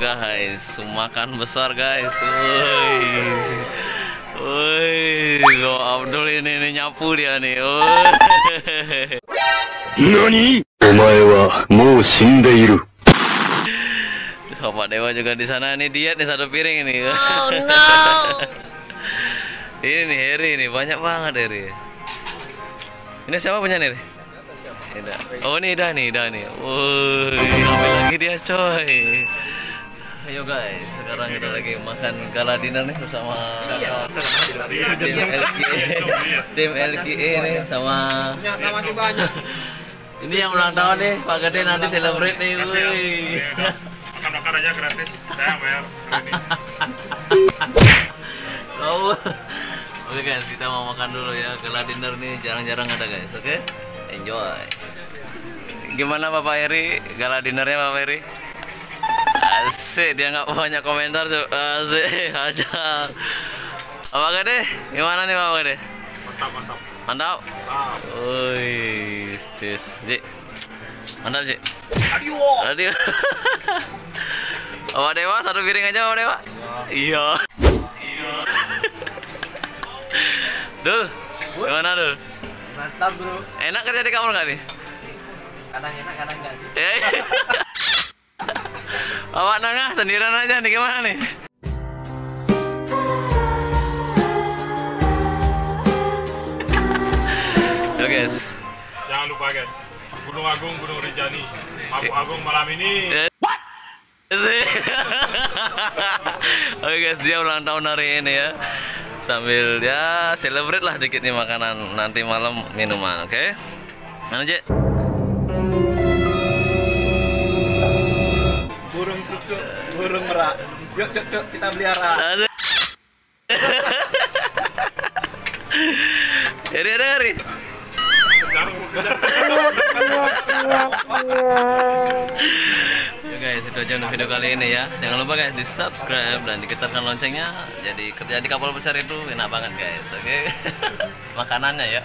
guys, makan besar guys. Woi, Go Abdul ini nyapu dia nih. Nani? Omae wa mou shindeiru. Bapak Dewa juga di sana nih, diet nih satu piring ini. Oh no. Ini nih Heri nih, banyak banget Heri. Ini siapa punya nih? Oh ini Ida nih. Woi, sampai lagi dia coy. Ayo guys, sekarang kita lagi makan gala dinner nih bersama tim LKE nih sama ini yang ulang tahun nih Pak Gede, nanti celebrate nih. Woi. Makan aja gratis, saya bayar. Oh. Oke guys, kita mau makan dulu ya, gala dinner nih jarang-jarang ada guys. Oke, enjoy. Gimana Bapak Heri, gala dinernya Bapak Heri? Asik, dia nggak banyak komentar tuh. Asik aja. Bapak Gede, gimana nih Bapak Gede? Mantap. Woi, sis, Ji. Mantap Ji. Adio. Bapak Dewa satu piring aja Bapak Dewa. Iya. Dul, gimana Dul? Mantap bro. Enak kerja di kamar nggak nih? Kadang enak kadang enggak sih. Bapak Nangah sendirian aja nih, gimana nih? Yo guys. Jangan lupa guys, Gunung Agung, Gunung Rinjani, Abu Agung malam ini. Oke guys, dia ulang tahun hari ini ya. Sambil ya celebrate lah dikit nih makanan, nanti malam minuman, oke? Mana Cek? Burung cucuk, burung merak. Yuk cuk kita pelihara. Hari ada hari. Ya guys, itu aja untuk video kali ini ya. Jangan lupa guys di subscribe dan diketarkan loncengnya. Jadi kerja di kapal besar itu enak banget guys, oke? Makanannya ya.